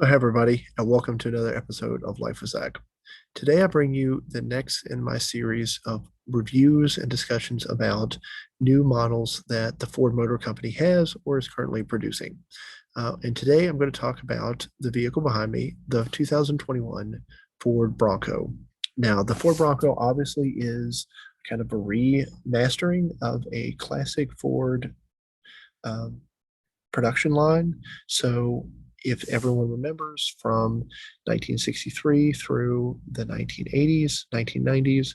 Hi, everybody, and welcome to another episode of Life with Zach. Today, I bring you the next in my series of reviews and discussions about new models that the Ford Motor Company has or is currently producing. And today, I'm going to talk about the vehicle behind me, the 2021 Ford Bronco. Now, the Ford Bronco obviously is kind of a remastering of a classic Ford um, production line. So if everyone remembers from 1963 through the 1980s, 1990s,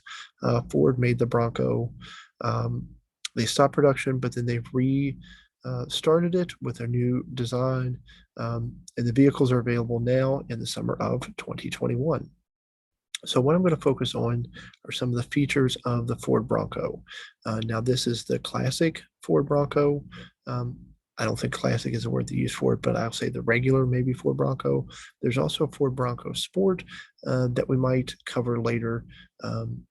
Ford made the Bronco. Um, they stopped production, but then they've started it with a new design, and the vehicles are available now in the summer of 2021. So what I'm going to focus on are some of the features of the Ford Bronco. Now, this is the classic Ford Bronco. Um, I don't think classic is a word they use for it, but I'll say the regular maybe Ford Bronco. There's also a Ford Bronco Sport that we might cover later.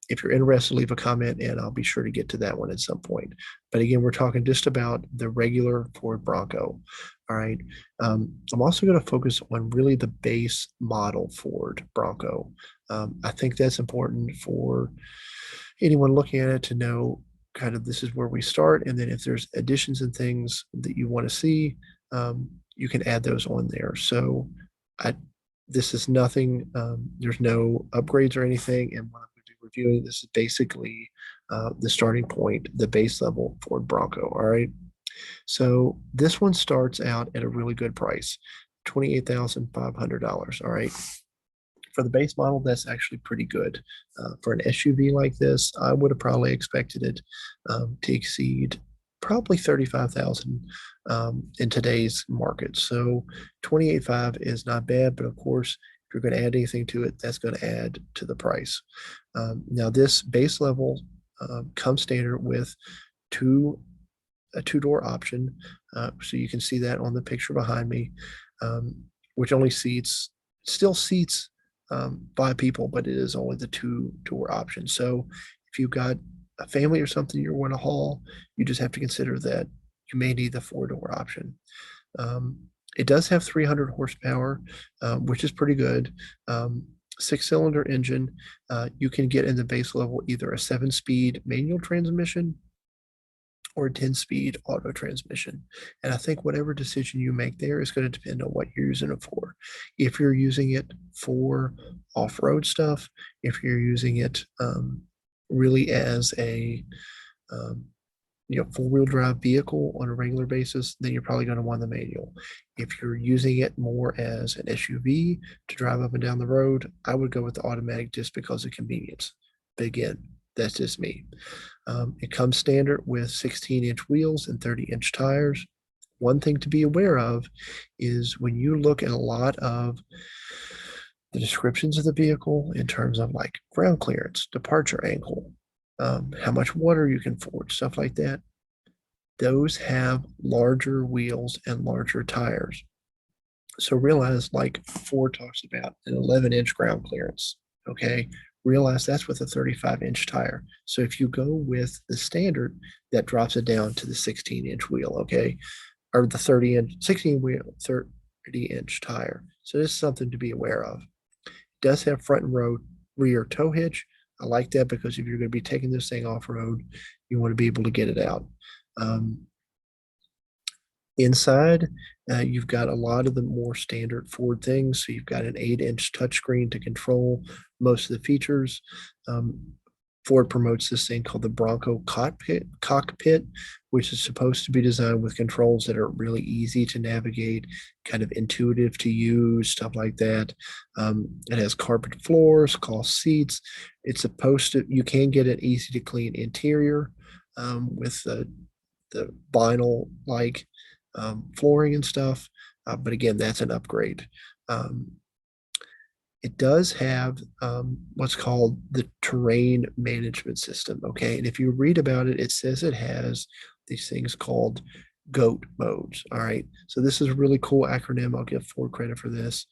If you're interested, leave a comment and I'll be sure to get to that one at some point. But again, we're talking just about the regular Ford Bronco. All right. I'm also going to focus on really the base model Ford Bronco. I think that's important for anyone looking at it to know kind of this is where we start. And then if there's additions and things that you want to see, you can add those on there. So I, this is nothing, there's no upgrades or anything. And what I'm going to be reviewing, this is basically the starting point, the base level Ford Bronco. All right. So this one starts out at a really good price, $28,500. All right. For the base model, that's actually pretty good. For an SUV like this, I would have probably expected it to exceed probably 35,000 in today's market. So 28.5 is not bad, but of course, if you're going to add anything to it, that's going to add to the price. Now, this base level comes standard with two a two-door option. So you can see that on the picture behind me, um, which only still seats five people, but it is only the two-door option. So if you've got a family or something you want to haul, you just have to consider that you may need the four-door option. Um, it does have 300 horsepower, which is pretty good. Six-cylinder engine. You can get in the base level either a seven-speed manual transmission or a 10-speed auto transmission. And I think whatever decision you make there is going to depend on what you're using it for. If you're using it for off-road stuff, if you're using it really as a um, four-wheel drive vehicle on a regular basis, then you're probably going to want the manual. If you're using it more as an SUV to drive up and down the road, I would go with the automatic just because of convenience. But again, that's just me. It comes standard with 16-inch wheels and 30-inch tires. One thing to be aware of is when you look at a lot of the descriptions of the vehicle in terms of like ground clearance, departure angle, how much water you can ford, stuff like that, those have larger wheels and larger tires. So realize, like Ford talks about an 11-inch ground clearance. Okay. Realize that's with a 35-inch tire. So if you go with the standard, that drops it down to the 16-inch wheel. Okay. Or the 30-inch, 16 wheel, 30-inch tire. So this is something to be aware of. It does have front and rear tow hitch. I like that because if you're going to be taking this thing off road, you want to be able to get it out. Um, Inside, you've got a lot of the more standard Ford things. So you've got an 8-inch touchscreen to control most of the features. Um, Ford promotes this thing called the Bronco cockpit, which is supposed to be designed with controls that are really easy to navigate, kind of intuitive to use, stuff like that. It has carpet floors, cloth seats. It's supposed to, you can get an easy to clean interior with the vinyl like flooring and stuff. But again, that's an upgrade. Um, it does have what's called the terrain management system. Okay. And if you read about it, it says it has these things called GOAT modes. All right. So this is a really cool acronym. I'll give Ford credit for this.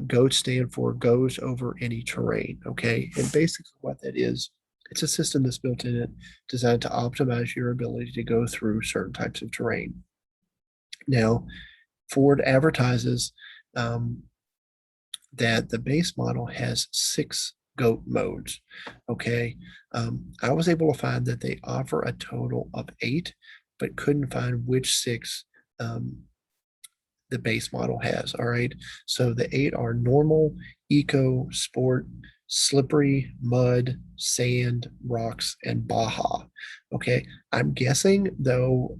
GOAT stand for goes over any terrain. Okay. And basically what that is, it's a system that's built in it designed to optimize your ability to go through certain types of terrain. Now, Ford advertises that the base model has 6 GOAT modes. Okay. I was able to find that they offer a total of 8, but couldn't find which 6 um, the base model has. All right. So the 8 are normal, eco, sport, slippery, mud, sand, rocks, and Baja. Okay. I'm guessing, though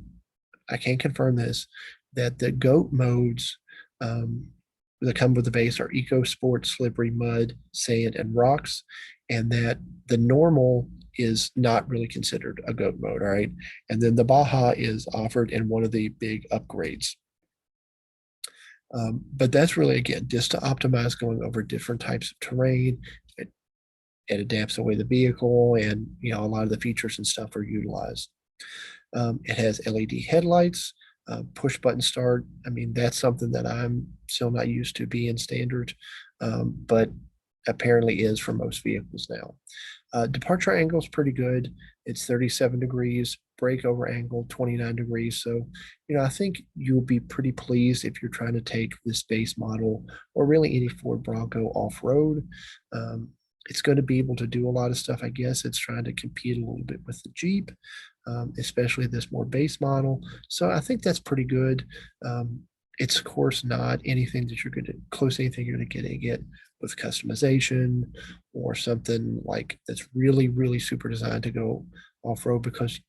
I can't confirm this, that the GOAT modes um, that come with the base are eco, sport, slippery, mud, sand, and rocks, and that the normal is not really considered a GOAT mode. All right. And then the Baja is offered in one of the big upgrades. But that's really, again, just to optimize going over different types of terrain. It adapts the way the vehicle and a lot of the features and stuff are utilized. It has LED headlights, push button start. I mean, that's something that I'm still not used to being standard, but apparently is for most vehicles now. Departure angle is pretty good. It's 37 degrees, breakover angle 29 degrees. So, I think you'll be pretty pleased if you're trying to take this base model or really any Ford Bronco off-road. It's going to be able to do a lot of stuff. I guess it's trying to compete a little bit with the Jeep, especially this more base model. So I think that's pretty good. It's of course not anything that you're going to close to anything you're going to get with customization or something like that's really, really super designed to go off-road, because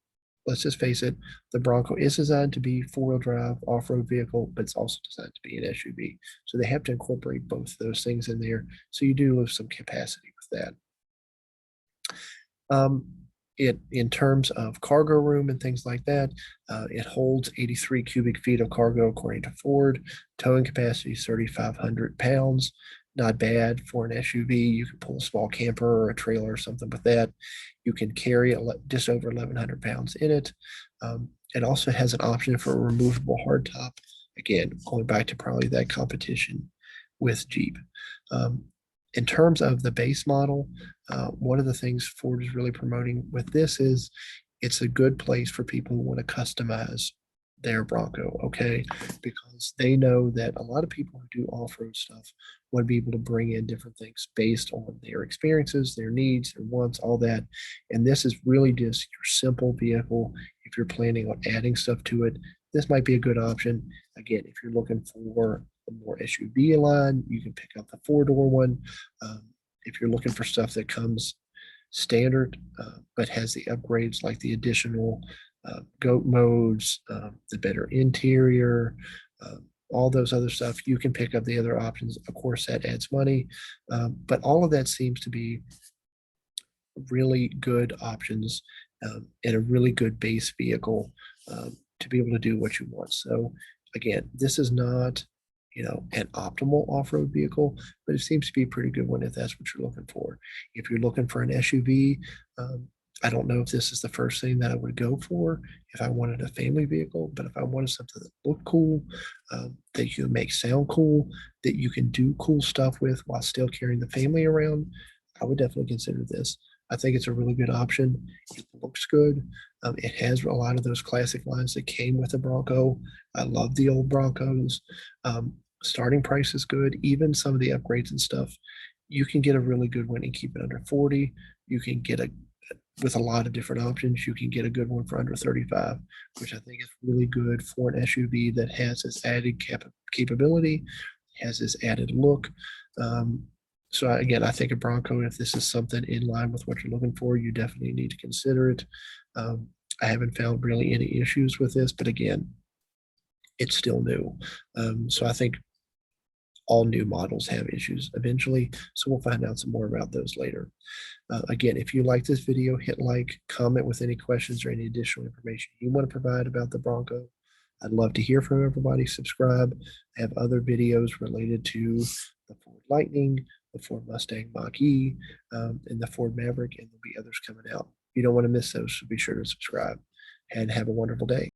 let's just face it, the Bronco is designed to be four-wheel drive off-road vehicle, but it's also designed to be an SUV. So they have to incorporate both those things in there. So you do lose some capacity with that. It, in terms of cargo room and things like that, it holds 83 cubic feet of cargo according to Ford. Towing capacity is 3,500 pounds. Not bad for an SUV. You can pull a small camper or a trailer or something with that. You can carry just over 1,100 pounds in it. It also has an option for a removable hardtop. Again, going back to probably that competition with Jeep. In terms of the base model, one of the things Ford is really promoting with this is it's a good place for people who want to customize their Bronco, okay? Because they know that a lot of people who do off-road stuff want to be able to bring in different things based on their experiences, their needs, their wants, all that. And this is really just your simple vehicle. If you're planning on adding stuff to it, this might be a good option. Again, if you're looking for a more SUV line, you can pick up the four-door one. If you're looking for stuff that comes standard but has the upgrades like the additional GOAT modes, the better interior, all those other stuff, you can pick up the other options. Of course, that adds money, but all of that seems to be really good options and a really good base vehicle to be able to do what you want. So again, this is not an optimal off-road vehicle, but it seems to be a pretty good one if that's what you're looking for. If you're looking for an SUV, I don't know if this is the first thing that I would go for if I wanted a family vehicle, but if I wanted something that looked cool, that you can make sound cool, that you can do cool stuff with while still carrying the family around, I would definitely consider this. I think it's a really good option. It looks good. It has a lot of those classic lines that came with the Bronco. I love the old Broncos. Starting price is good. Even some of the upgrades and stuff, you can get a really good one and keep it under 40. You can get with a lot of different options, you can get a good one for under 35, which I think is really good for an SUV that has this added capability, has this added look. So again, I think a Bronco, if this is something in line with what you're looking for, you definitely need to consider it. I haven't found really any issues with this, but again, it's still new. So I think all new models have issues eventually. So we'll find out some more about those later. Again, if you like this video, hit like, comment with any questions or any additional information you want to provide about the Bronco. I'd love to hear from everybody. Subscribe. I have other videos related to the Ford Lightning, the Ford Mustang Mach-E, and the Ford Maverick, and there'll be others coming out. You don't want to miss those, so be sure to subscribe and have a wonderful day.